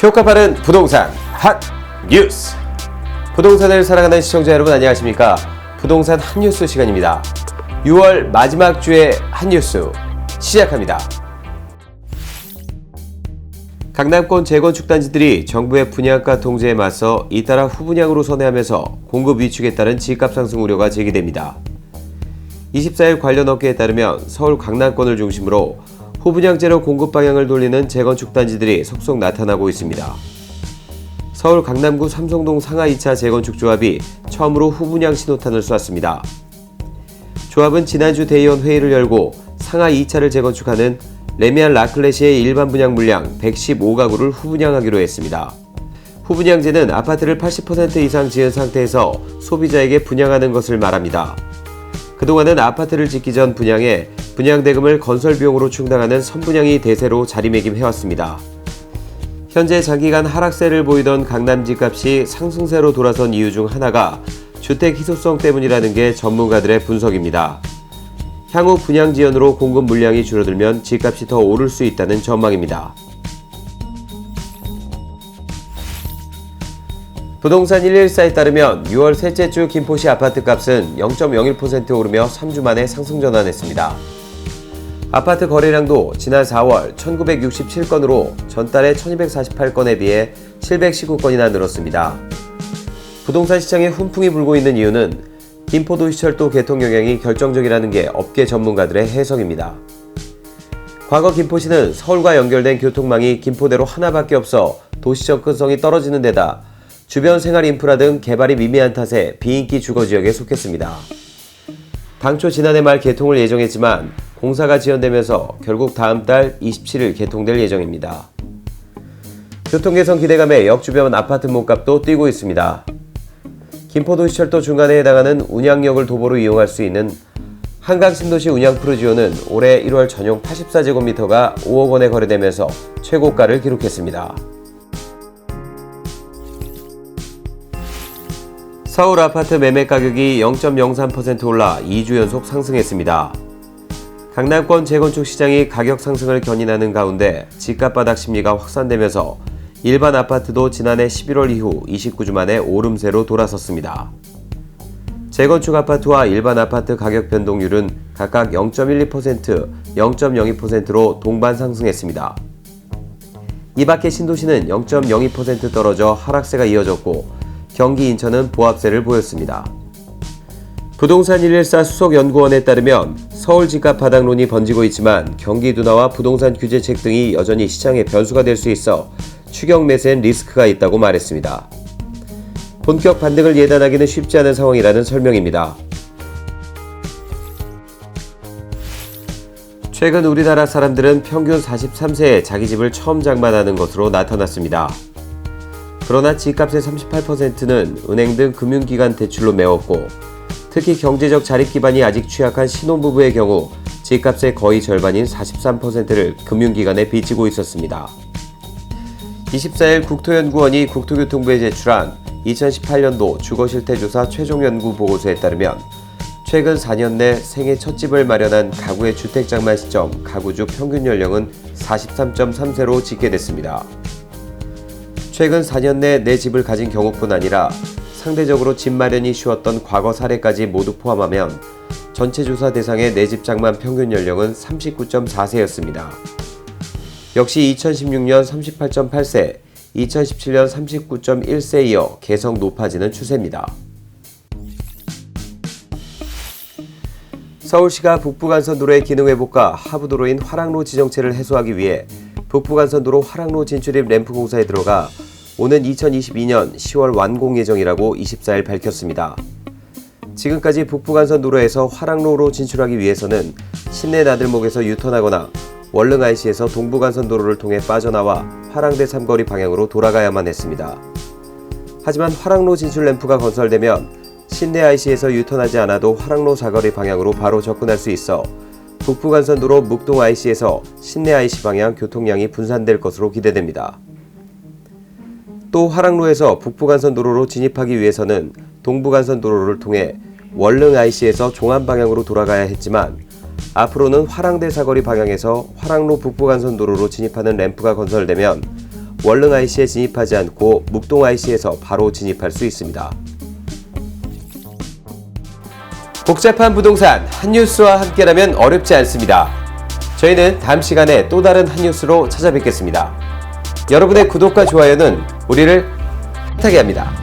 효과 빠른 부동산 핫 뉴스. 부동산을 사랑하는 시청자 여러분 안녕하십니까? 부동산 핫 뉴스 시간입니다. 6월 마지막 주의 핫 뉴스 시작합니다. 강남권 재건축 단지들이 정부의 분양가 통제에 맞서 잇따라 후분양으로 선회하면서 공급 위축에 따른 집값 상승 우려가 제기됩니다. 24일 관련 업계에 따르면 서울 강남권을 중심으로 후분양제로 공급 방향을 돌리는 재건축 단지들이 속속 나타나고 있습니다. 서울 강남구 삼성동 상하 2차 재건축 조합이 처음으로 후분양 신호탄을 쏘았습니다. 조합은 지난주 대의원 회의를 열고 상하 2차를 재건축하는 레미안 라클레시의 일반 분양 물량 115가구를 후분양하기로 했습니다. 후분양제는 아파트를 80% 이상 지은 상태에서 소비자에게 분양하는 것을 말합니다. 그동안은 아파트를 짓기 전 분양에 분양대금을 건설비용으로 충당하는 선분양이 대세로 자리매김해왔습니다. 현재 장기간 하락세를 보이던 강남 집값이 상승세로 돌아선 이유 중 하나가 주택 희소성 때문이라는 게 전문가들의 분석입니다. 향후 분양 지연으로 공급 물량이 줄어들면 집값이 더 오를 수 있다는 전망입니다. 부동산 114에 따르면 6월 셋째 주 김포시 아파트값은 0.01% 오르며 3주 만에 상승 전환했습니다. 아파트 거래량도 지난 4월 1967건으로 전달의 1248건에 비해 719건이나 늘었습니다. 부동산 시장에 훈풍이 불고 있는 이유는 김포도시철도 개통 영향이 결정적이라는 게 업계 전문가들의 해석입니다. 과거 김포시는 서울과 연결된 교통망이 김포대로 하나밖에 없어 도시 접근성이 떨어지는 데다 주변 생활 인프라 등 개발이 미미한 탓에 비인기 주거지역에 속했습니다. 당초 지난해 말 개통을 예정했지만 공사가 지연되면서 결국 다음 달 27일 개통될 예정입니다. 교통 개선 기대감에 역주변 아파트 몸값도 뛰고 있습니다. 김포도시철도 중간에 해당하는 운양역을 도보로 이용할 수 있는 한강신도시 운양푸르지오는 올해 1월 전용 84제곱미터가 5억 원에 거래되면서 최고가를 기록했습니다. 서울 아파트 매매 가격이 0.03% 올라 2주 연속 상승했습니다. 강남권 재건축 시장이 가격 상승을 견인하는 가운데 집값 바닥 심리가 확산되면서 일반 아파트도 지난해 11월 이후 29주 만에 오름세로 돌아섰습니다. 재건축 아파트와 일반 아파트 가격 변동률은 각각 0.12%, 0.02%로 동반 상승했습니다. 이 밖에 신도시는 0.02% 떨어져 하락세가 이어졌고 경기 인천은 보합세를 보였습니다. 부동산 114 수석연구원에 따르면 서울 집값 바닥론이 번지고 있지만 경기 둔화와 부동산 규제책 등이 여전히 시장의 변수가 될 수 있어 추격 매수엔 리스크가 있다고 말했습니다. 본격 반등을 예단하기는 쉽지 않은 상황이라는 설명입니다. 최근 우리나라 사람들은 평균 43세에 자기 집을 처음 장만하는 것으로 나타났습니다. 그러나 집값의 38%는 은행 등 금융기관 대출로 메웠고 특히 경제적 자립 기반이 아직 취약한 신혼부부의 경우 집값의 거의 절반인 43%를 금융기관에 빚지고 있었습니다. 24일 국토연구원이 국토교통부에 제출한 2018년도 주거실태조사 최종연구 보고서에 따르면 최근 4년 내 생애 첫 집을 마련한 가구의 주택장만 시점 가구주 평균 연령은 43.3세로 집계됐습니다. 최근 4년 내 내 집을 가진 경우뿐 아니라 상대적으로 집 마련이 쉬웠던 과거 사례까지 모두 포함하면 전체 조사 대상의 내 집 장만 평균 연령은 39.4세였습니다. 역시 2016년 38.8세, 2017년 39.1세에 이어 계속 높아지는 추세입니다. 서울시가 북부간선도로의 기능회복과 하부도로인 화랑로 지정체를 해소하기 위해 북부간선도로 화랑로 진출입 램프 공사에 들어가 오는 2022년 10월 완공 예정이라고 24일 밝혔습니다. 지금까지 북부간선도로에서 화랑로로 진출하기 위해서는 신내 나들목에서 유턴하거나 월릉 IC에서 동부간선도로를 통해 빠져나와 화랑대 삼거리 방향으로 돌아가야만 했습니다. 하지만 화랑로 진출 램프가 건설되면 신내 IC에서 유턴하지 않아도 화랑로 사거리 방향으로 바로 접근할 수 있어 북부간선도로 묵동 IC에서 신내 IC 방향 교통량이 분산될 것으로 기대됩니다. 또 화랑로에서 북부간선도로로 진입하기 위해서는 동부간선도로를 통해 월릉 IC에서 종안 방향으로 돌아가야 했지만 앞으로는 화랑대 사거리 방향에서 화랑로 북부간선도로로 진입하는 램프가 건설되면 월릉 IC에 진입하지 않고 묵동 IC에서 바로 진입할 수 있습니다. 복잡한 부동산 핫뉴스와 함께라면 어렵지 않습니다. 저희는 다음 시간에 또 다른 핫뉴스로 찾아뵙겠습니다. 여러분의 구독과 좋아요는 우리를 힘차게 합니다.